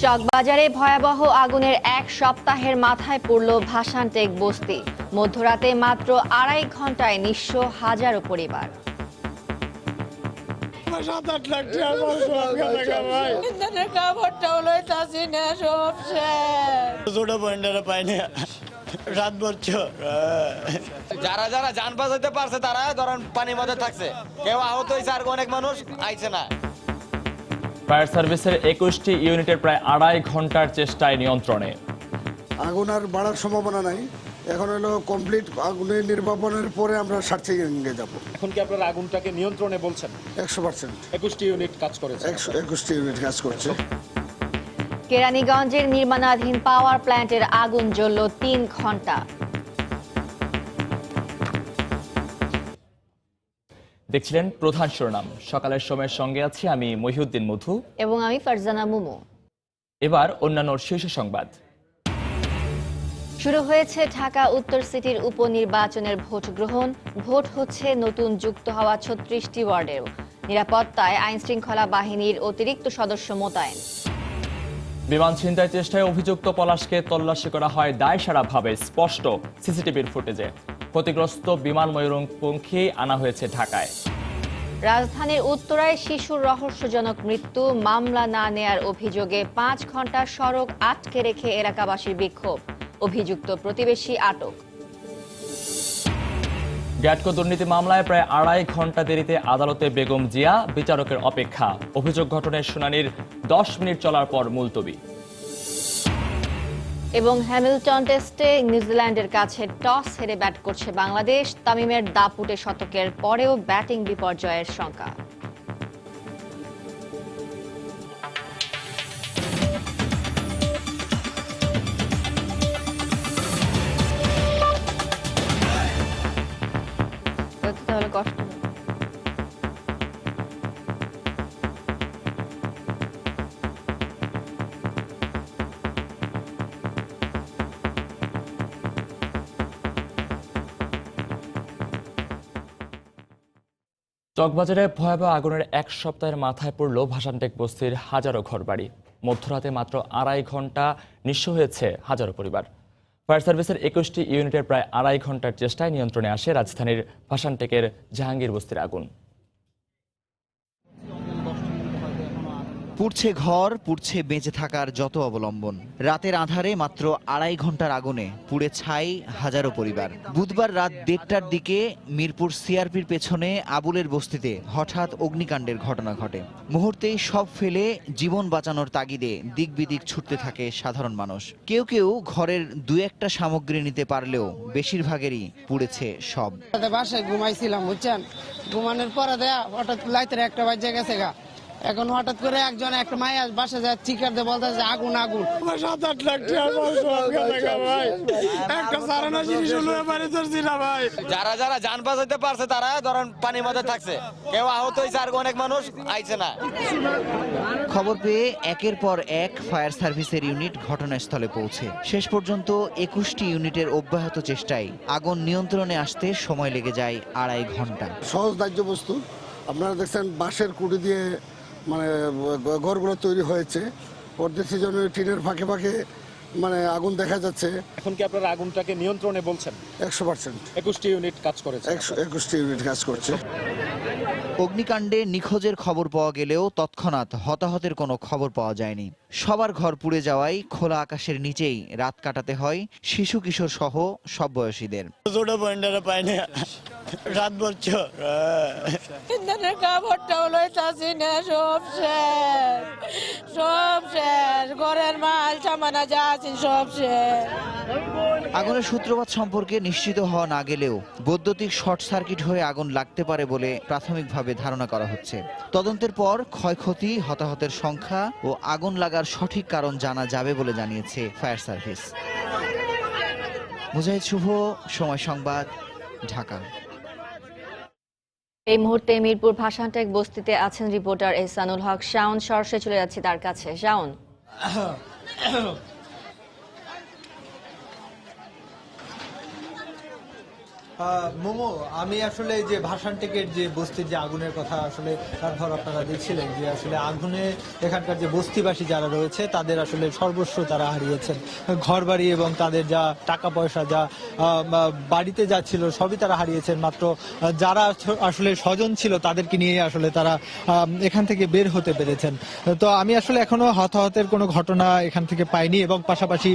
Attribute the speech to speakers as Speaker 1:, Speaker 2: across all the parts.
Speaker 1: চকবাজারে ভয়াবহ আগুনের এক সপ্তাহের মাথায় পড়ল ভাসানটেক বস্তি। মধ্যরাতে মাত্র 2.5 ঘন্টায় নিঃস্ব হাজারো পরিবার।
Speaker 2: যারা যারা যান বাঁচাতে পারছে তারা ধরেন পানির মধ্যে থাকছে, কেউ আহত হয়েছে আর অনেক মানুষ আইছে না।
Speaker 3: ফায়ার সার্ভিসের 21টি ইউনিটের প্রায় 2.5 ঘন্টার চেষ্টায় নিয়ন্ত্রণে।
Speaker 4: আগুন আর বাড়ার সম্ভাবনা নাই। এখন হলো কমপ্লিট আগুনের নির্বাপনের পরে আমরা সার্চিং এ যাব।
Speaker 5: এখন কি আপনারা আগুনটাকে নিয়ন্ত্রণে বলছেন?
Speaker 4: 100%।
Speaker 5: 21টি ইউনিট কাজ করেছে।
Speaker 4: 21টি ইউনিট কাজ করছে।
Speaker 1: কেরানীগঞ্জের নির্মাণাধীন পাওয়ার প্ল্যান্টের আগুন জ্বলল 3 ঘন্টা।
Speaker 3: দেখছিলেন প্রধান শিরোনাম। সকালের সময়ের সঙ্গে আছি আমি মহিউদ্দিন মধু
Speaker 1: এবং আমি ফারজানা মুমু।
Speaker 3: এবার অন্যান্য শীর্ষ সংবাদ।
Speaker 1: শুরু হয়েছে ঢাকা উত্তর সিটির উপনির্বাচনের ভোট গ্রহণ। ভোট হচ্ছে নতুন যুক্ত হওয়া 36টি ওয়ার্ডেও। নিরাপত্তায় আইনশৃঙ্খলা বাহিনীর অতিরিক্ত সদস্য মোতায়েন।
Speaker 3: বিমান ছিনতাইয়ের চেষ্টায় অভিযুক্ত পলাশকে তল্লাশি করা হয় দায়সারাভাবে, স্পষ্ট সিসিটিভির ফুটেজে। ক্ষতিগ্রস্ত বিমান ময়ূরপঙ্খী আনা হয়েছে ঢাকায়।
Speaker 1: রাজধানীর উত্তরায় শিশুর রহস্যজনক মৃত্যু। মামলা না নেয়ার অভিযোগে 5 ঘন্টা সড়ক আটকে রেখে এলাকাবাসীর বিক্ষোভ। অভিযুক্ত প্রতিবেশী আটক।
Speaker 3: গ্যাটকো দুর্নীতি মামলায় প্রায় 2.5 ঘন্টা দেরিতে আদালতে বেগম জিয়া, বিচারকের অপেক্ষা। অভিযোগ গঠনের শুনানির 10 মিনিট চলার পর মুলতবি।
Speaker 1: এবং হ্যামিল্টন টেস্টে নিউজিল্যান্ডের কাছে টস হেরে ব্যাট করছে বাংলাদেশ। তামিমের দাপুটে শতকের পরেও ব্যাটিং বিপর্যয়ের শঙ্কা। তাহলে কষ্ট
Speaker 3: চকবাজারে ভয়াবহ আগুনের এক সপ্তাহের মাথায় পড়ল ভাসানটেক বস্তির হাজারো ঘরবাড়ি। মধ্যরাতে মাত্র 2.5 ঘন্টা নিঃস্ব হয়েছে হাজারো পরিবার। ফায়ার সার্ভিসের 21টি ইউনিটের প্রায় 2.5 ঘন্টার চেষ্টায় নিয়ন্ত্রণে আসে রাজধানীর ভাসানটেকের জাহাঙ্গীর বস্তির আগুন।
Speaker 6: পুড়ছে ঘর, পুড়ছে বেঁচে থাকার যত অবলম্বন। রাতের আঁধারে মাত্র 2.5 ঘন্টার আগুনে পুড়ে ছাই হাজারো পরিবার। বুধবার রাত 1:30টার দিকে মিরপুর সিআরপির পেছনে আবুলের বস্তিতে হঠাৎ অগ্নিকাণ্ডের ঘটনা ঘটে। মুহূর্তেই সব ফেলে জীবন বাঁচানোর তাগিদে দিক বিদিক ছুটতে থাকে সাধারণ মানুষ। কেউ কেউ ঘরের 2-1টা সামগ্রী নিতে পারলেও বেশিরভাগেরই পুড়েছে সব।
Speaker 7: বাসায় ঘুমাইছিলাম, বুঝছেন, ঘুমানোর পরে হঠাৎ লাইটের একটা বাজে গেছে গা। এখন হঠাৎ করে একজন একটা মায়া বাসা যায় চিকার দিয়ে বলতেছে আগুন আগুন। 7-8 লাখ
Speaker 2: যারা যারা যান বাঁচাতে পারছে তারা ধরেন পানির মধ্যে থাকছে, কেউ আহত হয়েছে আর অনেক মানুষ আইছে না।
Speaker 6: খবর পেয়ে একের পর এক ফায়ার সার্ভিসের ইউনিট ঘটনাস্থলে পৌঁছে। শেষ পর্যন্ত 21টি ইউনিটের অব্যাহত চেষ্টায় আগুন নিয়ন্ত্রণে আসতে সময় লেগে যায় 2.5 ঘন্টা।
Speaker 4: সহজ দাহ্য বস্তু। আপনারা দেখছেন বাঁশের কুড়ি দিয়ে মানে ঘরগুলো তৈরি হয়েছে। পরবর্তী জন্য টিনের ফাঁকে ফাঁকে মানে আগুন দেখা যাচ্ছে।
Speaker 5: এখন কি আপনারা আগুনটাকে নিয়ন্ত্রণে বলছেন?
Speaker 4: 100%।
Speaker 5: 21টি ইউনিট কাজ করেছে।
Speaker 4: 21টি ইউনিট কাজ করছে।
Speaker 6: অগ্নিকাণ্ডে নিখোঁজের খবর পাওয়া গেলেও তৎক্ষণাৎ হতাহতের কোনো খবর পাওয়া যায়নি। সবার ঘর পুড়ে যাওয়ায় খোলা আকাশের নিচেই রাত কাটাতে হয় শিশু কিশোর সহ সব বয়সীদের। আগুনের সূত্রপাত সম্পর্কে নিশ্চিত হওয়া না গেলেও বৈদ্যুতিক শর্ট সার্কিট হয়ে আগুন লাগতে পারে বলে প্রাথমিকভাবে ধারণা করা হচ্ছে। তদন্তের পর ক্ষয়ক্ষতি, হতাহতের সংখ্যা ও আগুন লাগার সঠিক কারণ জানা যাবে বলে জানিয়েছে ফায়ার সার্ভিস। মুজাহিদ শুভ, সময় সংবাদ, ঢাকা।
Speaker 1: এই মুহূর্তে মিরপুর ভাসানটেক বস্তিতে আছেন রিপোর্টার এহসানুল হক শাওন। সরাসরি চলে যাচ্ছি তার কাছে। শাওন,
Speaker 8: মোমো, আমি আসলে যে ভাসান টেকের যে বস্তির যে আগুনের কথা আসলে তারপর আপনারা দেখছিলেন যে আসলে আগুনে এখানকার যে বস্তিবাসী যারা রয়েছে তাদের আসলে সর্বস্ব তারা হারিয়েছেন, ঘরবাড়ি এবং তাদের যা টাকা পয়সা যা বাড়িতে যা ছিল সবই তারা হারিয়েছেন। মাত্র যারা আসলে স্বজন ছিল তাদেরকে নিয়ে আসলে তারা এখান থেকে বের হতে পেরেছেন। তো আমি আসলে এখনো হতাহতের কোনো ঘটনা এখান থেকে পাইনি এবং পাশাপাশি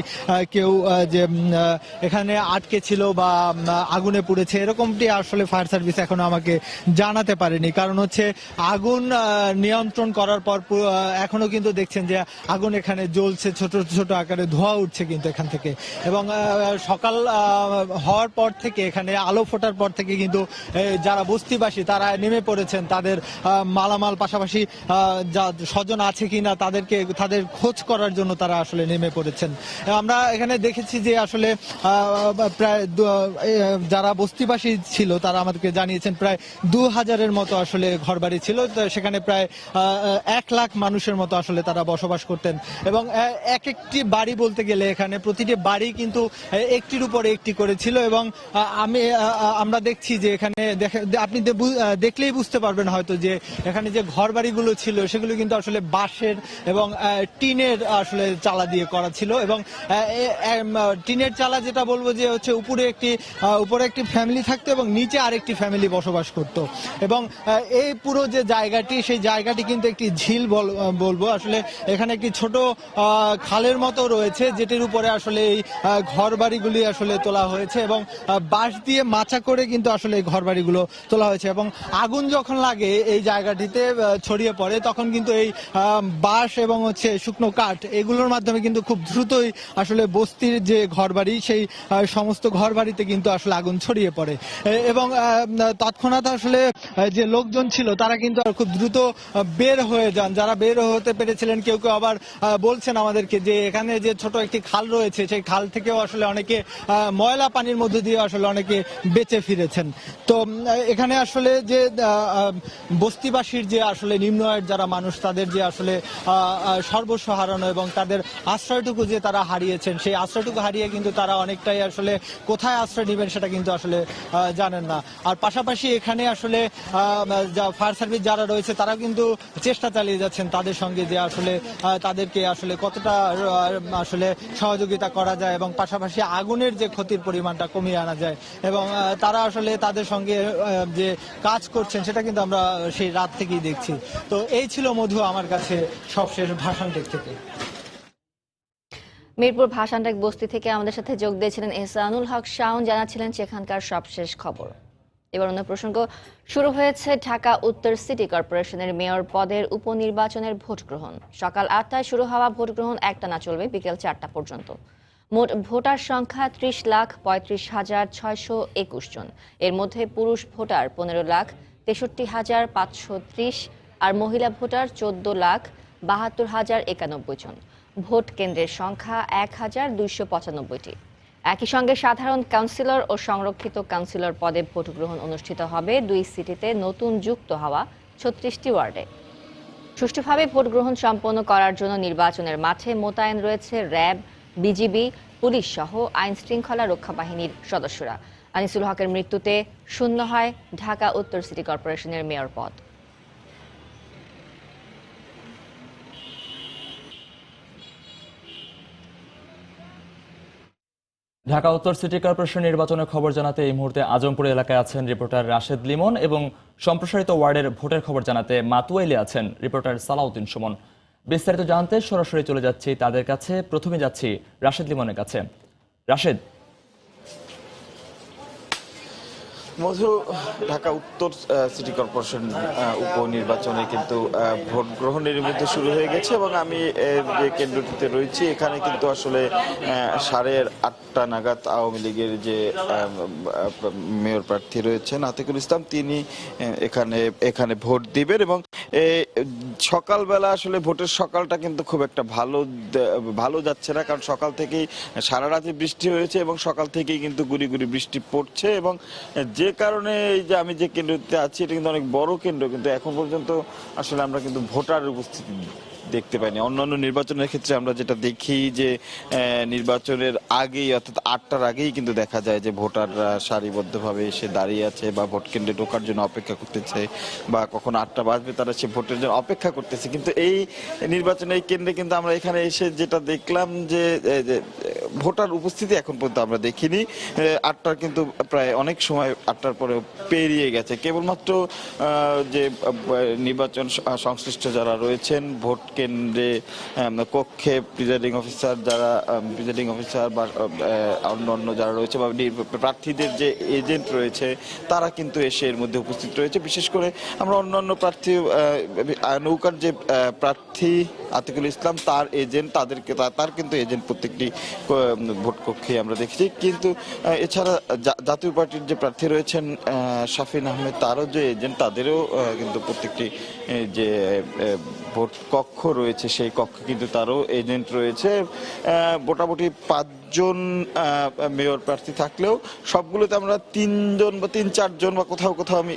Speaker 8: কেউ যে এখানে আটকে ছিল বা আগুনে পুড়েছে এরকমটি আসলে ফায়ার সার্ভিস এখনো আমাকে জানাতে পারেনি। কারণ হচ্ছে আগুন নিয়ন্ত্রণ করার পর এখনো কিন্তু দেখছেন যে আগুন এখানে জ্বলছে, ছোট ছোট আকারে ধোঁয়া উঠছে কিন্তু এখান থেকে। এবং সকাল হওয়ার পর থেকে এখানে আলো ফোটার পর থেকে কিন্তু যারা বস্তিবাসী তারা নেমে পড়েছেন তাদের মালামাল পাশাপাশি যা স্বজন আছে কিনা তাদের খোঁজ করার জন্য তারা আসলে নেমে পড়েছেন। আমরা এখানে দেখেছি যে আসলে প্রায় যারা বস্তিবাসী ছিল তারা আমাদেরকে জানিয়েছেন প্রায় 2000-এর মতো আসলে ঘরবাড়ি ছিল, সেখানে প্রায় 1 লাখ মানুষের মতো আসলে তারা বসবাস করতেন। এবং এক একটি বাড়ি বলতে গেলে এখানে প্রতিটি বাড়ি কিন্তু একটির উপরে একটি করেছিল। এবং আমরা দেখছি যে এখানে আপনি দেখলেই বুঝতে পারবেন হয়তো যে এখানে যে ঘরবাড়িগুলো ছিল সেগুলো কিন্তু আসলে বাঁশের এবং টিনের আসলে চালা দিয়ে করা ছিল। এবং টিনের চালা যেটা বলবো যে হচ্ছে উপরে একটি ফ্যামিলি থাকতো এবং নিচে আরেকটি ফ্যামিলি বসবাস করত। এবং এই পুরো যে জায়গাটি সেই জায়গাটি কিন্তু একটি ঝিল বলবো, আসলে এখানে একটি ছোট খালের মতো রয়েছে যেটির উপরে আসলে এই ঘরবাড়িগুলি আসলে তোলা হয়েছে এবং বাঁশ দিয়ে মাচা করে কিন্তু আসলে এই ঘরবাড়িগুলো তোলা হয়েছে। এবং আগুন যখন লাগে এই জায়গাটিতে ছড়িয়ে পড়ে তখন কিন্তু এই বাঁশ এবং হচ্ছে শুকনো কাঠ এগুলোর মাধ্যমে কিন্তু খুব দ্রুতই আসলে বস্তির যে ঘরবাড়ি সেই সমস্ত ঘরবাড়িতে কিন্তু আসলে আগুন ছড়িয়ে পড়ে। এবং তৎক্ষণাৎ আসলে যে লোকজন ছিল তারা কিন্তু খুব দ্রুত বের হয়ে যান। যারা বের হতে পেরেছিলেন কেউ কেউ আবার বলছেন আমাদেরকে যে এখানে যে ছোট একটি খাল রয়েছে সেই খাল থেকেও আসলে অনেকে ময়লা পানির মধ্যে দিয়ে আসলে অনেকে বেঁচে ফিরেছেন। তো এখানে আসলে যে বস্তিবাসীর যে আসলে নিম্ন আয়ের যারা মানুষ তাদের যে আসলে সর্বস্ব হারানো এবং তাদের আশ্রয়টুকু যে তারা হারিয়েছেন সেই আশ্রয়টুকু হারিয়ে কিন্তু তারা অনেকটাই আসলে কোথায় আশ্রয় নেবেন সেটা কিন্তু আসলে জানেন না। আর পাশাপাশি এখানে আসলে ফায়ার সার্ভিস যারা রয়েছে তারা কিন্তু চেষ্টা চালিয়ে যাচ্ছেন তাদের সঙ্গে যে আসলে তাদেরকে আসলে কতটা আসলে সহযোগিতা করা যায় এবং পাশাপাশি আগুনের যে ক্ষতির পরিমাণটা কমিয়ে আনা যায়। এবং তারা আসলে তাদের সঙ্গে যে কাজ করছেন সেটা কিন্তু আমরা সেই রাত থেকেই দেখছি। তো এই ছিল মধু আমার কাছে সবশেষ ভাসান টেক থেকে।
Speaker 1: মিরপুর ভাসানটেক বস্তি থেকে আমাদের সাথে যোগ দিয়েছিলেন এহসানুল হক শাওন, জানাচ্ছিলেন সেখানকার সবশেষ খবর। এবার অন্য প্রসঙ্গ শুরু হয়েছে ঢাকা উত্তর সিটি কর্পোরেশনের মেয়র পদের উপনির্বাচনের ভোট গ্রহণ। সকাল 8টায় শুরু হওয়া ভোট গ্রহণ একটানা চলবে বিকেল 4টা পর্যন্ত। মোট ভোটার সংখ্যা 30,35,621 জন। এর মধ্যে পুরুষ ভোটার 15,63,530 আর মহিলা ভোটার 14,72,091 জন। ভোট কেন্দ্রের সংখ্যা 1,295টি। একই সঙ্গে সাধারণ কাউন্সিলর ও সংরক্ষিত কাউন্সিলর পদে ভোট গ্রহণ অনুষ্ঠিত হবে 2 সিটিতে নতুন যুক্ত হওয়া 36টি ওয়ার্ডে। সুষ্ঠুভাবে ভোট গ্রহণ সম্পন্ন করার জন্য নির্বাচনের মাঠে মোতায়েন রয়েছে র্যাব, বিজিবি, পুলিশ সহ আইন শৃঙ্খলা রক্ষা বাহিনীর সদস্যরা। আনিসুল হকের মৃত্যুতে শূন্য হয় ঢাকা উত্তর সিটি কর্পোরেশনের মেয়র পদ।
Speaker 3: ঢাকা উত্তর সিটি কর্পোরেশন নির্বাচনের খবর জানাতে এই মুহূর্তে আজমপুর এলাকায় আছেন রিপোর্টার রাশেদ লিমন এবং সম্প্রসারিত ওয়ার্ডের ভোটের খবর জানাতে মাতুয়াইলে আছেন রিপোর্টার সালাউদ্দিন সুমন। বিস্তারিত জানতে সরাসরি চলে যাচ্ছি তাদের কাছে। প্রথমে যাচ্ছি রাশেদ লিমনের কাছে। রাশেদ,
Speaker 9: মধু, ঢাকা উত্তর সিটি কর্পোরেশন উপনির্বাচনে কিন্তু ভোট গ্রহণের মধ্যে শুরু হয়ে গেছে এবং আমি যে কেন্দ্রটিতে রয়েছি এখানে কিন্তু আসলে 8:30 নাগাদ আওয়ামী লীগের যে মেয়র প্রার্থী রয়েছেন আতিকুল ইসলাম তিনি এখানে ভোট দিবেন। এবং সকালবেলা আসলে ভোটের সকালটা কিন্তু খুব একটা ভালো যাচ্ছে না, কারণ সকাল থেকেই সারা রাতে বৃষ্টি হয়েছে এবং সকাল থেকেই কিন্তু গুড়ি গুড়ি বৃষ্টি পড়ছে। এবং যে কারণে এই যে আমি যে কেন্দ্রতে আছি এটা কিন্তু অনেক বড় কেন্দ্র, কিন্তু এখন পর্যন্ত আসলে আমরা কিন্তু ভোটার উপস্থিতি দেখতে পাইনি। অন্যান্য নির্বাচনের ক্ষেত্রে আমরা যেটা দেখি যে নির্বাচনের আগেই অর্থাৎ 8টার আগেই কিন্তু দেখা যায় যে ভোটাররা সারিবদ্ধভাবে এসে দাঁড়িয়ে আছে বা ভোট কেন্দ্রে ঢোকার জন্য অপেক্ষা করতেছে, বা কখন 8টা বাজবে তারা সে ভোটের জন্য অপেক্ষা করতেছে। কিন্তু এই নির্বাচনের কেন্দ্রে কিন্তু আমরা এখানে এসে যেটা দেখলাম যে ভোটার উপস্থিতি এখন পর্যন্ত আমরা দেখিনি। 8টার কিন্তু প্রায় অনেক সময় 8টার পরে পেরিয়ে গেছে। কেবলমাত্র যে নির্বাচন সংশ্লিষ্ট যারা রয়েছেন ভোট কেন্দ্রে কক্ষে প্রিজাইডিং অফিসার বা অন্য যারা রয়েছে বা প্রার্থীদের যে এজেন্ট রয়েছে তারা কিন্তু এসে এর মধ্যে উপস্থিত রয়েছে। বিশেষ করে আমরা অন্যান্য প্রার্থী নৌকার যে প্রার্থী আতিকুল ইসলাম তার এজেন্ট তার কিন্তু এজেন্ট প্রত্যেকটি ভোট কক্ষে আমরা দেখেছি। কিন্তু এছাড়া জাতীয় পার্টির যে প্রার্থী রয়েছেন শাফিন আহমেদ তারও যে এজেন্ট তাদেরও কিন্তু প্রত্যেকটি যে ভোট কক্ষ রয়েছে সেই কক্ষে কিন্তু তারও এজেন্ট রয়েছে। মোটামুটি 5জন মেয়র প্রার্থী থাকলেও সবগুলোতে আমরা 3জন বা 3-4জন বা কোথাও আমি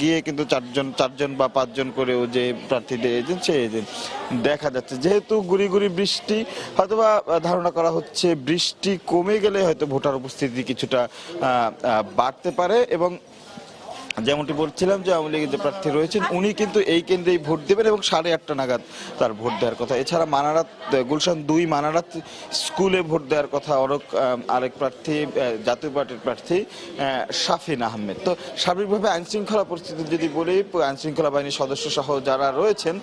Speaker 9: গিয়ে কিন্তু 4জন বা 5জন করেও যে প্রার্থীদের এজেন্ট সেই এজেন্ট দেখা যাচ্ছে। যেহেতু গুড়ি বৃষ্টি, হয়তোবা ধারণা করা হচ্ছে বৃষ্টি কমে গেলে হয়তো ভোটার উপস্থিতি কিছুটা বাড়তে পারে। এবং যেমনটি বলছিলাম যে আওয়ামী লীগের যে প্রার্থী রয়েছেন উনি কিন্তু এই কেন্দ্রেই ভোট দেবেন এবং 8:30 নাগাদ তার ভোট দেওয়ার কথা। এছাড়া গুলশান 2 মানারাত স্কুলে ভোট দেওয়ার কথা আরেক প্রার্থী জাতীয় পার্টির প্রার্থী শাফিন আহমেদ। তো সার্বিকভাবে আইনশৃঙ্খলা পরিস্থিতি যদি বলি, আইনশৃঙ্খলা বাহিনীর সদস্য সহ যারা রয়েছেন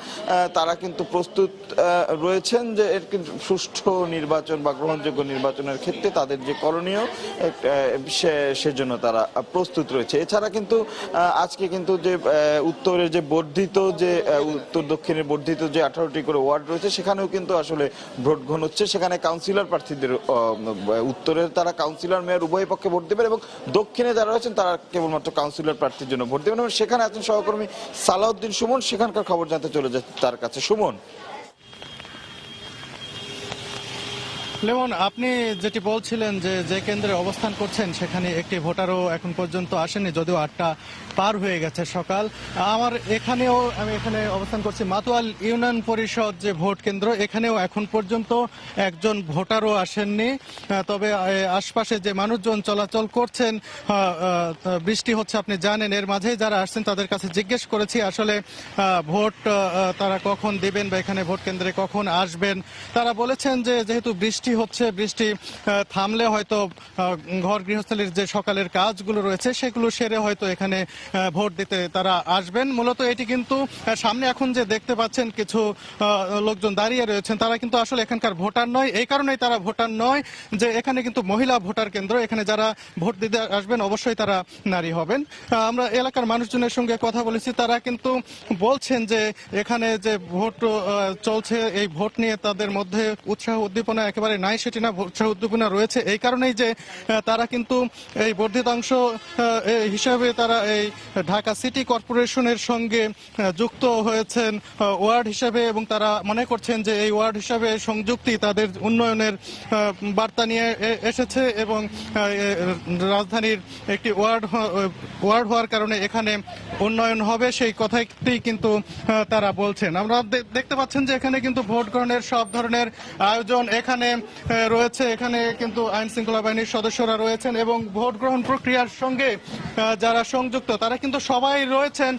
Speaker 9: তারা কিন্তু প্রস্তুত রয়েছেন যে এর কিন্তু সুষ্ঠু নির্বাচন বা গ্রহণযোগ্য নির্বাচনের ক্ষেত্রে তাদের যে করণীয় সেজন্য তারা প্রস্তুত রয়েছে। এছাড়া কিন্তু আজকে কিন্তু যে উত্তরের যে বর্ধিত যে উত্তর দক্ষিণের বর্ধিত যে 18টি করে ওয়ার্ড রয়েছে সেখানেও কিন্তু আসলে ভোট গ্রহণ হচ্ছে। সেখানে কাউন্সিলর প্রার্থীদের উত্তরের তারা কাউন্সিলর মেয়র উভয় পক্ষে ভোট দেবেন এবং দক্ষিণে যারা রয়েছেন তারা কেবলমাত্র কাউন্সিলর প্রার্থীর জন্য ভোট দেবেন। এবং সেখানে আছেন সহকর্মী সালাউদ্দিন সুমন, সেখানকার খবর জানতে চলে যায় তার কাছে। সুমন।
Speaker 10: লেমন, আপনি যেটি বলছিলেন যে কেন্দ্রে অবস্থান করছেন সেখানে একটি ভোটারও এখন পর্যন্ত আসেনি, যদিও 8টা পার হয়ে গেছে সকাল। আমি এখানে অবস্থান করছি মাতুয়াল ইউনিয়ন পরিষদ যে ভোট কেন্দ্র, এখানেও এখন পর্যন্ত একজন ভোটারও আসেননি। তবে আশপাশে যে মানুষজন চলাচল করছেন, বৃষ্টি হচ্ছে আপনি জানেন, এর মাঝে যারা আসছেন তাদের কাছে জিজ্ঞেস করেছি আসলে ভোট তারা কখন দেবেন বা এখানে ভোট কেন্দ্রে কখন আসবেন। তারা বলেছেন যে যেহেতু বৃষ্টি হচ্ছে, বৃষ্টি থামলে হয়তো ঘর গৃহস্থলীর যে সকালের কাজগুলো রয়েছে সেগুলো সেরে হয়তো এখানে ভোট দিতে তারা আসবেন। মূলত এটি কিন্তু সামনে এখন যে দেখতে পাচ্ছেন কিছু লোকজন দাঁড়িয়ে রয়েছেন তারা কিন্তু আসলে এখানকার ভোটার নয়। এই কারণেই তারা ভোটার নয় যে এখানে কিন্তু মহিলা ভোটার কেন্দ্র, এখানে যারা ভোট দিতে আসবেন অবশ্যই তারা নারী হবেন। আমরা এলাকার মানুষজনের সঙ্গে কথা বলেছি, তারা কিন্তু বলছেন যে এখানে যে ভোট চলছে এই ভোট নিয়ে তাদের মধ্যে উৎসাহ উদ্দীপনা একেবারে নাই সেটি না, উৎসাহ উদ্দীপনা রয়েছে এই কারণেই যে তারা কিন্তু এই বর্ধিতাংশ হিসাবে তারা এই ঢাকা সিটি কর্পোরেশনের সঙ্গে যুক্ত হয়েছেন ওয়ার্ড হিসাবে, এবং তারা মনে করছেন যে এই ওয়ার্ড হিসাবে সংযুক্তি তাদের উন্নয়নের বার্তা নিয়ে এসেছে এবং রাজধানীর একটি ওয়ার্ড হওয়ার কারণে এখানে উন্নয়ন হবে সেই কথাটি কিন্তু তারা বলছেন। আমরা দেখতে পাচ্ছেন যে এখানে কিন্তু ভোট গ্রহণের সব ধরনের আয়োজন এখানে রয়েছে। এখানে কিন্তু আইন শৃঙ্খলা বাহিনীর সদস্যরা রয়েছেন এবং ভোট গ্রহণ প্রক্রিয়ার সঙ্গে যারা সংযুক্ত তারা কিন্তু সবাই রয়েছেন,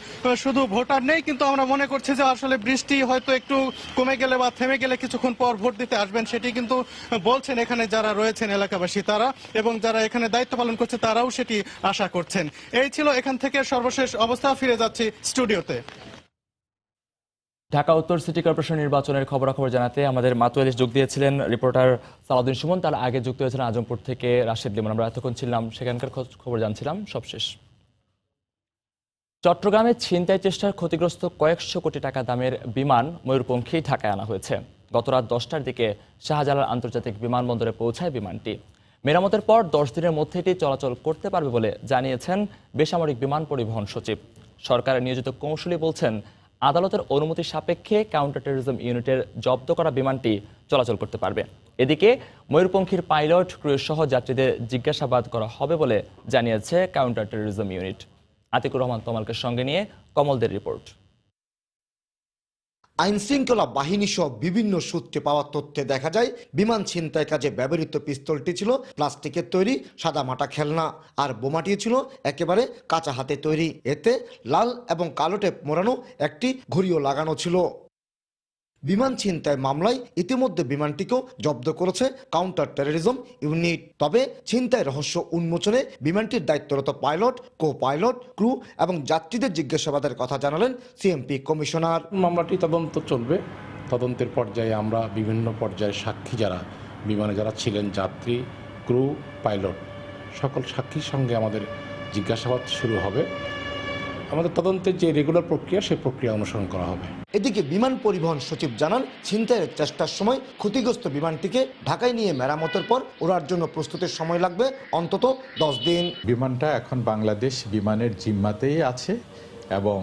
Speaker 10: শুধু ভোটার নেই। কিন্তু আমরা মনে করছি যে আসলে বৃষ্টি হয়তো একটু কমে গেলে বা থেমে গেলে কিছুক্ষণ পর ভোট দিতে আসবেন, সেটি কিন্তু বলছেন এখানে যারা রয়েছেন এলাকাবাসী তারা, এবং যারা এখানে দায়িত্ব পালন করছে তারাও সেটি আশা করছেন। এই ছিল এখান থেকে সর্বশেষ অবস্থা। ফিরে যাচ্ছি স্টুডিওতে।
Speaker 3: ঢাকা উত্তর সিটি কর্পোরেশন নির্বাচনের খবরাখবর জানাতে আমাদের মাতুয়ালি যোগ দিয়েছিলেন রিপোর্টার সালাউদ্দিন সুমন, তার আগে যুক্ত হয়েছিলেন আজমপুর থেকে রাশেদ লিমন। আমরা এতক্ষণ ছিলাম সেখানকার খবর জানছিলাম। সবশেষ চট্টগ্রামে ছিনতাই চেষ্টার ক্ষতিগ্রস্ত কয়েকশো কোটি টাকা দামের বিমান ময়ূরপঙ্খী ঢাকায় আনা হয়েছে। গত রাত 10টার দিকে শাহজালাল আন্তর্জাতিক বিমানবন্দরে পৌঁছায় বিমানটি। মেরামতের পর 10 দিনের মধ্যে এটি চলাচল করতে পারবে বলে জানিয়েছেন বেসামরিক বিমান পরিবহন সচিব। সরকারের নিয়োজিত কৌঁসুলি বলছেন আদালতের অনুমতি সাপেক্ষে কাউন্টার টেররিজম ইউনিটের জব্দ করা বিমানটি চলাচল করতে পারবে। এদিকে ময়ূরপঙ্খীর পাইলট ক্রু সহ যাত্রীদের জিজ্ঞাসাবাদ করা হবে বলে জানিয়েছে counter terrorism unit. Atiqur Rahman তমালকে সঙ্গে নিয়ে কমলদের রিপোর্ট।
Speaker 11: আইনশৃঙ্খলা বাহিনী সহ বিভিন্ন সূত্রে পাওয়া তথ্যে দেখা যায় বিমান ছিনতাই কাজে ব্যবহৃত পিস্তলটি ছিল প্লাস্টিকের তৈরি সাদামাটা খেলনা, আর বোমাটি ছিল একেবারে কাঁচা হাতে তৈরি। এতে লাল এবং কালো টেপ মোড়ানো একটি ঘড়িও লাগানো ছিল। বিমান ছিনতাই মামলায় ইতিমধ্যে বিমানটিকেও জব্দ করেছে কাউন্টার টেররিজম ইউনিট। তবে ছিনতাই রহস্য উন্মোচনে বিমানটির দায়িত্বরত পাইলট, কো পাইলট, ক্রু এবং যাত্রীদের জিজ্ঞাসাবাদের কথা জানালেন সিএমপি কমিশনার।
Speaker 12: মামলাটি তদন্ত চলবে। তদন্তের পর্যায়ে আমরা বিভিন্ন পর্যায়ে সাক্ষী যারা বিমানে যারা ছিলেন, যাত্রী, ক্রু, পাইলট, সকল সাক্ষীর সঙ্গে আমাদের জিজ্ঞাসাবাদ শুরু হবে। আমাদের তদন্তের যে রেগুলার প্রক্রিয়া সেই প্রক্রিয়া অনুসরণ করা হবে।
Speaker 11: এদিকে বিমান পরিবহন সচিব জানান, ছিনতাইয়ের চেষ্টার সময় ক্ষতিগ্রস্ত বিমানটিকে ঢাকায় নিয়ে মেরামতের পর ওড়ার জন্য প্রস্তুতির সময় লাগবে অন্তত 10 দিন।
Speaker 13: বিমানটা এখন বাংলাদেশ বিমানের জিম্মাতেই আছে এবং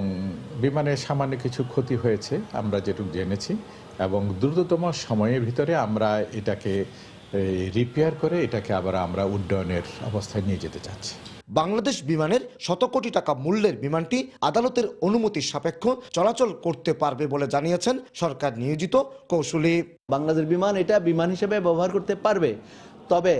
Speaker 13: বিমানের সামান্য কিছু ক্ষতি হয়েছে আমরা যেটুকু জেনেছি, এবং দ্রুততম সময়ের ভিতরে আমরা এটাকে রিপেয়ার করে এটাকে আবার আমরা উড্ডয়নের অবস্থায় নিয়ে যেতে চাচ্ছি।
Speaker 11: বাংলাদেশ বিমানের শত কোটি টাকা মূল্যের বিমানটি আদালতের অনুমতি সাপেক্ষ চলাচল করতে পারবে বলে জানিয়েছেন সরকার নিয়োজিত কৌশলী।
Speaker 14: বাংলাদেশ বিমান এটা বিমান হিসেবে ব্যবহার করতে পারবে, তবে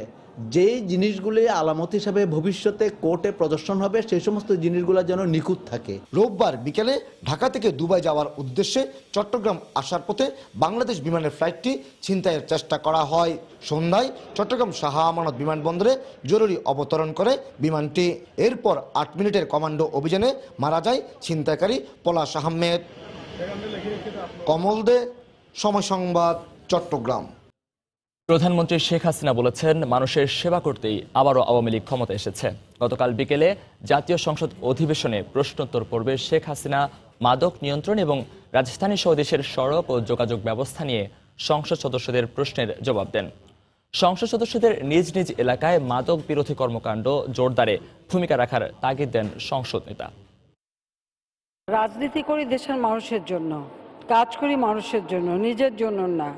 Speaker 14: যেই জিনিসগুলি আলামত হিসাবে ভবিষ্যতে কোর্টে প্রদর্শন হবে সেই সমস্ত জিনিসগুলো যেন নিখুঁত থাকে।
Speaker 11: রোববার বিকেলে ঢাকা থেকে দুবাই যাওয়ার উদ্দেশ্যে চট্টগ্রাম আসার পথে বাংলাদেশ বিমানের ফ্লাইটটি ছিনতাইয়ের চেষ্টা করা হয়। সন্ধ্যায় চট্টগ্রাম শাহ আমানত বিমানবন্দরে জরুরি অবতরণ করে বিমানটি। এরপর 8 মিনিটের কমান্ডো অভিযানে মারা যায় ছিনতাইকারী পলাশ আহমেদ। কমল দে, সময় সংবাদ, চট্টগ্রাম।
Speaker 3: প্রধানমন্ত্রী শেখ হাসিনা বলেছেন, মানুষের সেবা করতেই আবারও আওয়ামী লীগ ক্ষমতা এসেছে। গতকাল বিকেলে জাতীয় সংসদ অধিবেশনে প্রশ্নোত্তর পর্বে শেখ হাসিনা মাদক নিয়ন্ত্রণ এবং রাজধানী সহ দেশের সড়ক ও যোগাযোগ ব্যবস্থা নিয়ে সংসদ সদস্যদের প্রশ্নের জবাব দেন। সংসদ সদস্যদের নিজ নিজ এলাকায় মাদক বিরোধী কর্মকাণ্ড জোরদারে ভূমিকা রাখার তাগিদ দেন সংসদ নেতা।
Speaker 15: রাজনীতি করি দেশের মানুষের জন্য, কাজ করি মানুষের জন্য, নিজের জন্য না।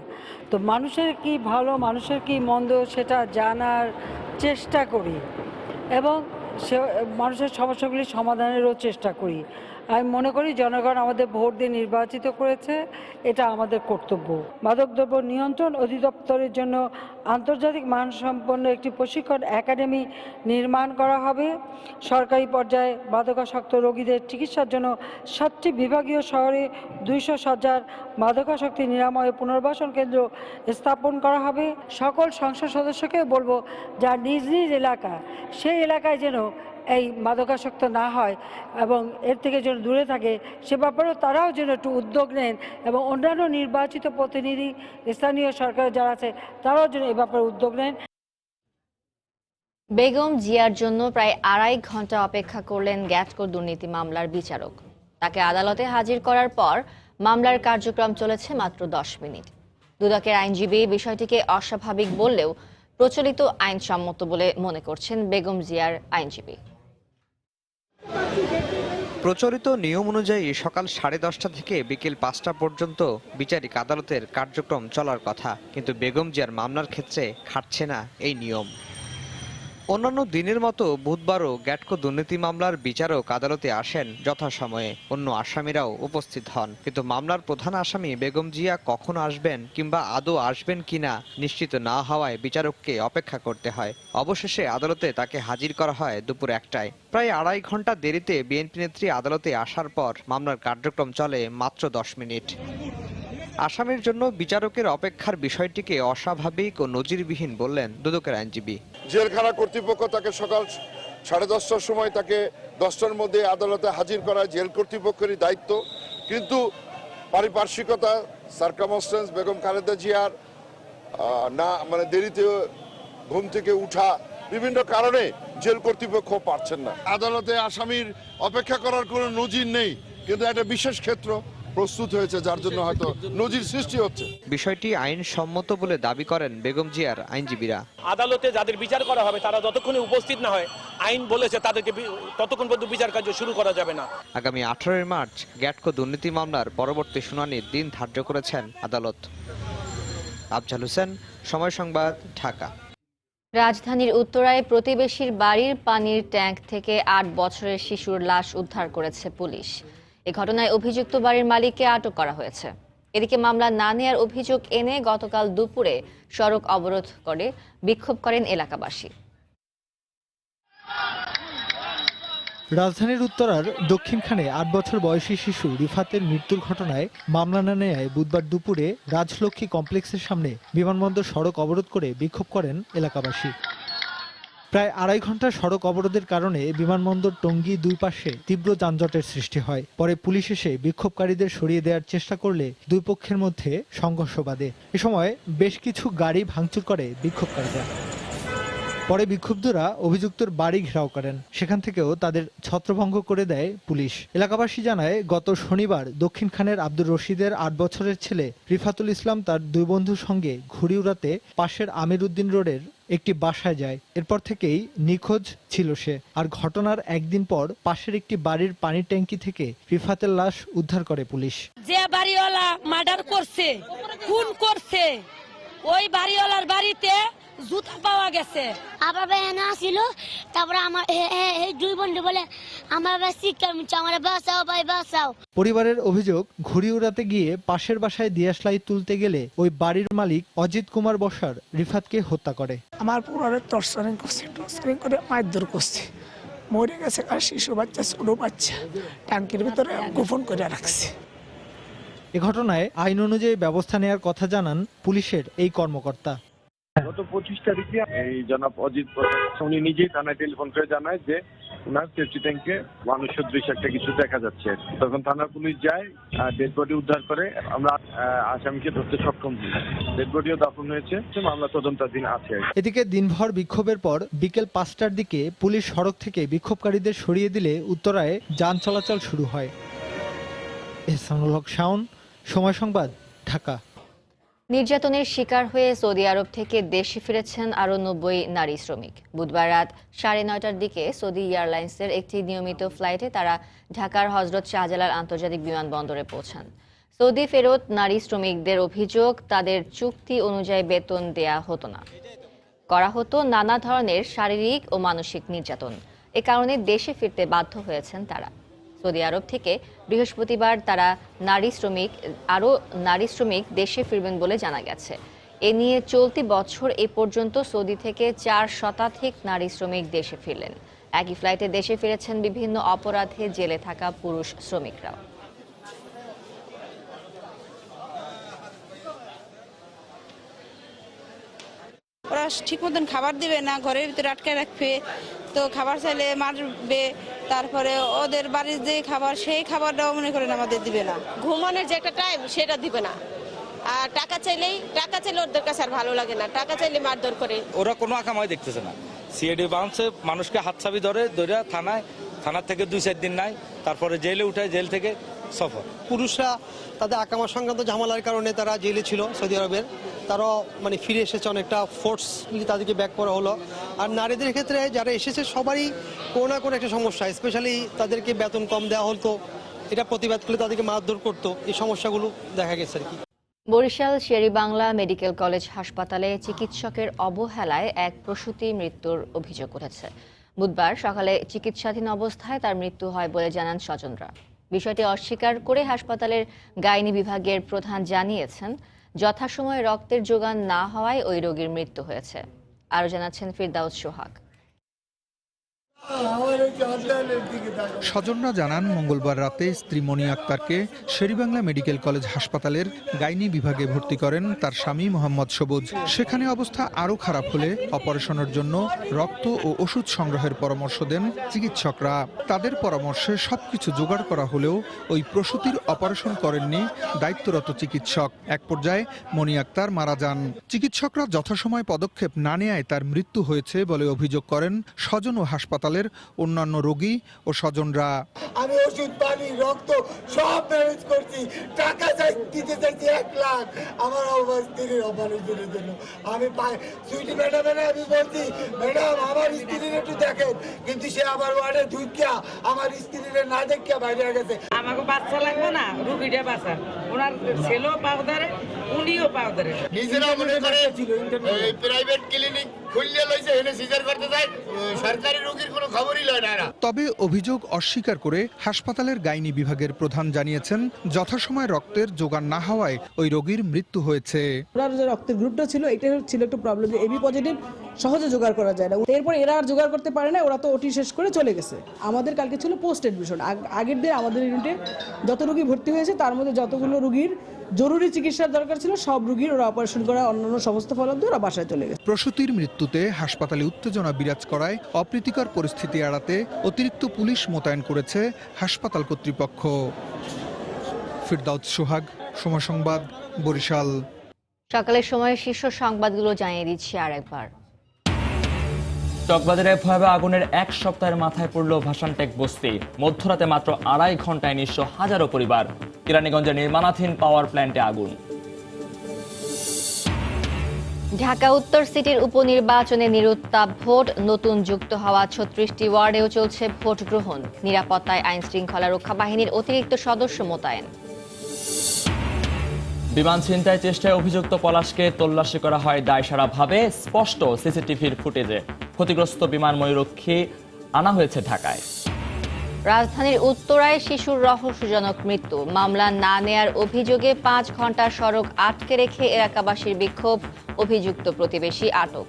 Speaker 15: তো মানুষের কি ভালো, মানুষের কি মন্দ সেটা জানার চেষ্টা করি এবং মানুষের সমস্যাগুলি সমাধানেরও চেষ্টা করি। আমি মনে করি জনগণ আমাদের ভোট দিয়ে নির্বাচিত করেছে, এটা আমাদের কর্তব্য। মাদকদ্রব্য নিয়ন্ত্রণ অধিদপ্তরের জন্য আন্তর্জাতিক মানসম্পন্ন একটি প্রশিক্ষণ একাডেমি নির্মাণ করা হবে। সরকারি পর্যায়ে মাদকাসক্ত রোগীদের চিকিৎসার জন্য 7টি বিভাগীয় শহরে 200 শয্যার মাদকাসক্তি নিরাময় পুনর্বাসন কেন্দ্র স্থাপন করা হবে। সকল সংসদ সদস্যকে বলবো যার নিজ নিজ এলাকা, সেই এলাকায় যেন এই মাদকাসক্ত না হয় এবং এর থেকে যেন দূরে থাকে, সে ব্যাপারেও তারাও যেন একটু উদ্যোগ নেন এবং অন্যান্য নির্বাচিত প্রতিনিধি, স্থানীয় সরকার যারা আছে তারাও যেন এ ব্যাপারে উদ্যোগ নেন।
Speaker 1: বেগম জিয়ার জন্য প্রায় 2.5 ঘন্টা অপেক্ষা করলেন গ্যাটকো দুর্নীতি মামলার বিচারক। তাকে আদালতে হাজির করার পর মামলার কার্যক্রম চলেছে মাত্র 10 মিনিট। দুদকের আইনজীবী বিষয়টিকে অস্বাভাবিক বললেও প্রচলিত আইনসম্মত বলে মনে করছেন বেগম জিয়ার আইনজীবী।
Speaker 16: প্রচলিত নিয়ম অনুযায়ী সকাল 10:30 থেকে বিকেল 5টা পর্যন্ত বিচারিক আদালতের কার্যক্রম চলার কথা, কিন্তু বেগম জিয়ার মামলার ক্ষেত্রে খাটছে না এই নিয়ম। অন্যান্য দিনের মতো বুধবারও গ্যাটকো দুর্নীতি মামলার বিচারক আদালতে আসেন যথাসময়ে, অন্য আসামিরাও উপস্থিত হন, কিন্তু মামলার প্রধান আসামি বেগম জিয়া কখন আসবেন কিংবা আদৌ আসবেন কিনা নিশ্চিত না হওয়ায় বিচারককে অপেক্ষা করতে হয়। অবশেষে আদালতে তাকে হাজির করা হয় দুপুর 1টায়। প্রায় 2.5 ঘন্টা দেরিতে বিএনপি নেত্রী আদালতে আসার পর মামলার কার্যক্রম চলে মাত্র 10 মিনিট। আসামির জন্য বিচারকের অপেক্ষার বিষয়টিকে অস্বাভাবিক ও নজিরবিহীন বললেন দুদকের আইনজীবী।
Speaker 17: জেলখানা কর্তৃপক্ষ তাকে সকাল 10:30টার সময় তাকে 10টার মধ্যে আদালতে হাজির করা জেল কর্তৃপক্ষেরই দায়িত্ব, কিন্তু পারিপার্শ্বিকতা, সার্কামস্টেন্স, বেগম খালেদা জিয়ার না দেরিতে ঘুম থেকে উঠা, বিভিন্ন কারণে জেল কর্তৃপক্ষ পারছেন না। আদালতে আসামির অপেক্ষা করার কোনো নজির নেই, কিন্তু একটা বিশেষ ক্ষেত্র প্রস্তুত হয়েছে যার জন্য হয়তো নজির সৃষ্টি হচ্ছে।
Speaker 16: বিষয়টি আইনসম্মত বলে দাবি করেন বেগম জিয়ার আইনজীবীরা।
Speaker 18: আদালতে যাদের বিচার করা হবে তারা যতক্ষণে উপস্থিত না হয়, আইন বলেছে তাদেরকে ততক্ষণ পর্যন্ত বিচার কার্য শুরু করা যাবে না।
Speaker 16: আগামী 18 মার্চ গ্যাটকো দুর্নীতি মামলার পরবর্তী শুনানির দিন ধার্য করেছেন আদালত। আফজাল হোসেন, সময় সংবাদ, ঢাকা।
Speaker 1: রাজধানীর উত্তরায় প্রতিবেশীর বাড়ির পানির ট্যাঙ্ক থেকে 8 বছরের শিশুর লাশ উদ্ধার করেছে পুলিশ। এ ঘটনায় অভিযুক্ত বাড়ির মালিককে আটক করা হয়েছে। এদিকে মামলা না নেয়ার অভিযোগ এনে গতকাল দুপুরে সড়ক অবরোধ করে বিক্ষোভ করেন এলাকাবাসী।
Speaker 19: রাজধানীর উত্তরার দক্ষিণখানে ৮ বছর বয়সী শিশু রিফাতের মৃত্যুর ঘটনায় মামলা না নেয়ায় বুধবার দুপুরে রাজলক্ষ্মী কমপ্লেক্সের সামনে বিমানবন্দর সড়ক অবরোধ করে বিক্ষোভ করেন এলাকাবাসী। প্রায় ২.৫ ঘন্টা সড়ক অবরোধের কারণে বিমানবন্দর টঙ্গী দুই পাশে তীব্র যানজটের সৃষ্টি হয়। পরে পুলিশ এসে বিক্ষোভকারীদের সরিয়ে দেওয়ার চেষ্টা করলে দুই পক্ষের মধ্যে সংঘর্ষ বাধে। এ সময় বেশ কিছু গাড়ি ভাঙচুর করে বিক্ষোভকারীরা। পরে বিক্ষুব্ধরা অভিযুক্তর বাড়ি ঘেরাও করেন, সেখান থেকেও তাদের ছত্রভঙ্গ করে দেয় পুলিশ। এলাকাবাসী জানায়, গত শনিবার দক্ষিণখানের আব্দুর রশিদের ৮ বছরের ছেলে রিফাতুল ইসলাম তার দুই বন্ধুর সঙ্গে ঘুড়ি উড়াতে পাশের আমির উদ্দিন রোডের একটি বাসায় যায়। এরপর থেকেই নিখোঁজ ছিল সে। আর ঘটনার একদিন পর পাশের একটি বাড়ির পানির ট্যাঙ্কি থেকে রিফাতের লাশ উদ্ধার করে পুলিশ।
Speaker 20: যে বাড়িওয়ালা মার্ডার করছে, খুন করছে, ওই বাড়িওয়ালার বাড়িতে জুতা পাওয়া গেছে।
Speaker 21: আবার বেনা ছিল, তারপরে আমার এই দুই বন্ধু বলে আমার শিক্ষা মিচ্ছে, আমার বাঁচাও ভাই বাঁচাও।
Speaker 19: পরিবারের অভিযোগ, ঘুড়ি উড়াতে গিয়ে পাশের বাসায় দিয়াশলাই তুলতে গেলে ওই বাড়ির মালিক অজিত কুমার বসার রিফাতকে হত্যা করে।
Speaker 22: আমার পুরারে টর্চারিং করছে, টর্চারিং করে মারধর করছে। মরে গেছে আর শিশু বাচ্চা, ছোট বাচ্চা ট্যাঙ্কির ভিতরে গোপন করে রাখছে।
Speaker 19: এ ঘটনায় আইন অনুযায়ী ব্যবস্থা নেওয়ার কথা জানান পুলিশের এই কর্মকর্তা।
Speaker 23: গত ২৫ তারিখে এই জনাব অজিত উনি নিজেই থানায় টেলিফোন করে জানায় যে ওনার সেফটি ট্যাঙ্কে মানুষ সদৃশ একটা কিছু দেখা যাচ্ছে। তখন থানার পুলিশ যায়, ডেড বডি উদ্ধার করে। আমরা আসামিকে ধরতে সক্ষম হই। ডেড বডিও দাফন হয়েছে, মামলা তদন্তাধীন আছে। এদিকে
Speaker 19: দিনভর বিক্ষোভের পর বিকেল ৫টার দিকে পুলিশ সড়ক থেকে বিক্ষোভকারীদের সরিয়ে দিলে উত্তরায় যান চলাচল শুরু হয়। এহসানুল হক শাওন, সময় সংবাদ, ঢাকা।
Speaker 1: নির্যাতনের শিকার হয়ে সৌদি আরব থেকে দেশে ফিরেছেন আরও ৯০ নারী শ্রমিক। বুধবার রাত ৯:৩০টার দিকে সৌদি এয়ারলাইন্সের একটি নিয়মিত ফ্লাইটে তারা ঢাকার হজরত শাহজালাল আন্তর্জাতিক বিমানবন্দরে পৌঁছান। সৌদি ফেরত নারী শ্রমিকদের অভিযোগ, তাদের চুক্তি অনুযায়ী বেতন দেয়া হতো না, করা হতো নানা ধরনের শারীরিক ও মানসিক নির্যাতন। এ কারণে দেশে ফিরতে বাধ্য হয়েছেন তারা। সৌদি আরব থেকে বৃহস্পতিবার তারা আরও নারী শ্রমিক দেশে ফিরবেন বলে জানা গেছে। এ নিয়ে চলতি বছর এ পর্যন্ত সৌদি থেকে ৪ শতাধিক নারী শ্রমিক দেশে ফিরলেন। একই ফ্লাইটে দেশে ফিরেছেন বিভিন্ন অপরাধে জেলে থাকা পুরুষ শ্রমিকরাও।
Speaker 24: ওরা ঠিক মতন খাবার দিবে না, ঘরের ভিতরে আটকে রাখবে, তো খাবার চাইলে মারবে। তারপরে ওদের বাড়ির যে খাবার, সেই খাবারটাও মনে করেন আমাদের দিবে না।
Speaker 25: ঘুমানোর যে একটা টাইম, সেটা দিবে না। আর টাকা চাইলে ওদের কাছে আর ভালো লাগে না, টাকা চাইলে মারধর করে।
Speaker 2: ওরা কোনো আকামাই দেখতেছে না। সিআইডি বাউন্সে মানুষকে হাতছাবি ধরে থানার থেকে ২-৪ দিন নাই, তারপরে জেলে উঠায়, জেল থেকে সফর।
Speaker 26: পুরুষরা তাদের আকামা সংক্রান্ত ঝামেলার কারণে তারা জেলে ছিল সৌদি আরবের, তারাও ফিরে এসেছে, অনেকটা ফোর্সলি তাদেরকে ব্যাক করা হলো। আর নারীদের ক্ষেত্রে যারা এসেছে সবারই কোনো না কোনো একটা সমস্যা, স্পেশালি তাদেরকে বেতন কম দেওয়া হতো, এটা প্রতিবাদ করলে তাদেরকে মারধর করতো, এই সমস্যাগুলো দেখা গেছে আর কি।
Speaker 1: বরিশাল শেরেবাংলা মেডিকেল কলেজ হাসপাতালে চিকিৎসকের অবহেলায় এক প্রসূতি মৃত্যুর অভিযোগ উঠেছে। বুধবার সকালে চিকিৎসাধীন অবস্থায় তার মৃত্যু হয় বলে জানান স্বজনরা। বিষয়টি অস্বীকার করে হাসপাতালের গাইনি বিভাগের প্রধান জানিয়েছেন, যথাসময়ে রক্তের যোগান না হওয়ায় ওই রোগীর মৃত্যু হয়েছে। আরও জানাচ্ছেন ফিরদাউস সোহাগ।
Speaker 27: স্বজনরা জানান, মঙ্গলবার রাতে স্ত্রী মনি আক্তারকে শেরেবাংলা মেডিকেল কলেজ হাসপাতালের গাইনি বিভাগে ভর্তি করেন তার স্বামী মোহাম্মদ সবুজ। সেখানে অবস্থা আরও খারাপ হলে অপারেশনের জন্য রক্ত ও ওষুধ সংগ্রহের পরামর্শ দেন চিকিৎসকরা। তাদের পরামর্শে সবকিছু জোগাড় করা হলেও ওই প্রসূতির অপারেশন করেননি দায়িত্বরত চিকিৎসক। এক পর্যায়ে মনি আক্তার মারা যান। চিকিৎসকরা যথাসময় পদক্ষেপ না নেয়ায় তার মৃত্যু হয়েছে বলে অভিযোগ করেন স্বজন ও হাসপাতালের অন্যান্য রোগী ও স্বজনরা।
Speaker 28: আমি ওষুধ, পানি, রক্ত সব ম্যানেজ করছি, টাকা দিতে চাইছি 1 লাখ আমার স্ত্রীর অপারেশনের জন্য। আমি সুইটি ম্যাডামের আমি বলছি, ম্যাডাম আমার স্ত্রীর একটু দেখেন, কিন্তু সে আমার ওয়ার্ডে ঢুকিয়া আমার স্ত্রীর না দেখিয়া বাইরে গেছে।
Speaker 24: আমাকে বাচ্চা লাগবে না, রুগীটা বাঁচা, ওনার ছেলেও পাও ধরে, উনিও পাও ধরে।
Speaker 28: নিজেরা মনে করে প্রাইভেট ক্লিনিক খুললে লইছে এনে সিজার করতে যায় সরকারি রোগীর কোনো খবরই লয় না এরা।
Speaker 27: তবে অভিযোগ অস্বীকার করে হাসপাতালের গাইনি বিভাগের প্রধান জানিয়েছেন, যথাসময় রক্তের জোগান না হওয়ায় ওই রোগীর মৃত্যু হয়েছে।
Speaker 4: ওনার যে রক্তের গ্রুপটা ছিল, এটা ছিল একটু প্রবলেম, যে এবি পজিটিভ সহজে জোগাড় করা যায় না। এরপর এরা আর জোগাড় করতে পারে না, ওরা তো ওটি শেষ করে চলে গেছে। আমাদের কালকে ছিল পোস্ট এডমিশন। আগের দিন আমাদের ইউনিটে যত রোগী ভর্তি হয়েছে তার মধ্যে যতগুলো রোগীর জরুরি চিকিৎসার দরকার ছিল সব রোগীর ওরা অপারেশন করা, অন্যান্য সমস্ত ফলাফল ওরা বাসায় চলে গেছে।
Speaker 27: প্রসূতির মৃত্যুতে হাসপাতালে উত্তেজনা বিরাজ করায় অপ্রীতিকর পরিস্থিতি এড়াতে অতিরিক্ত পুলিশ মোতায়েন করেছে হাসপাতাল কর্তৃপক্ষ। ফিরদাউস সোহাগ, সময় সংবাদ, বরিশাল।
Speaker 1: সকালের সময় শীর্ষ সংবাদগুলো জানিয়ে দিচ্ছি আরেকবার।
Speaker 3: চকবাজারে ভয়াবহ আগুনের এক সপ্তাহের মাথায় পড়ল ভাসানটেক বস্তি। মধ্যরাতে মাত্র 2.5 ঘন্টায় নিঃস্ব হাজারো পরিবার। কেরানীগঞ্জের নির্মাণাধীন পাওয়ার প্ল্যান্টে আগুন।
Speaker 1: ঢাকা উত্তর সিটির উপনির্বাচনে নিরুত্তাপ ভোট, নতুন যুক্ত হওয়া 36টি ওয়ার্ডেও চলছে ভোট গ্রহণ। নিরাপত্তায় আইন শৃঙ্খলা রক্ষা বাহিনীর অতিরিক্ত সদস্য মোতায়েন।
Speaker 3: বিমান ছিনতাই চেষ্টায় অভিযুক্ত পলাশকে তল্লাশি করা হয় দায়সারাভাবে, স্পষ্ট সিসিটিভির ফুটেজে। ক্ষতিগ্রস্ত বিমান ময়ূরক্ষী আনা হয়েছে ঢাকায়।
Speaker 1: রাজধানীর উত্তরায় শিশুর রহস্যজনক মৃত্যু। মামলা না নেয়ার অভিযোগে 5 ঘন্টা সড়ক আটকে রেখে এলাকাবাসীর বিক্ষোভ, অভিযুক্ত প্রতিবেশী আটক।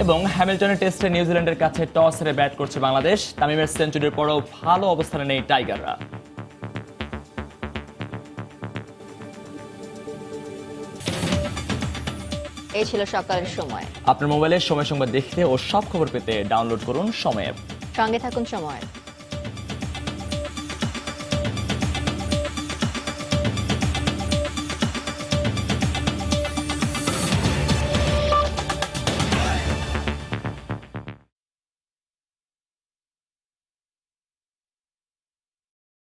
Speaker 3: এবং হ্যামিল্টনের টেস্টে নিউজিল্যান্ডের কাছে টস হেরে ব্যাট করছে বাংলাদেশ। তামিমের সেঞ্চুরির পরও ভালো অবস্থানে নেই টাইগাররা।
Speaker 1: এই ছিল সকালের সময়।
Speaker 3: আপনার মোবাইলে সময় সংবাদ দেখতে ও সব খবর পেতে ডাউনলোড করুন সময় অ্যাপ।
Speaker 1: সঙ্গে থাকুন সময়।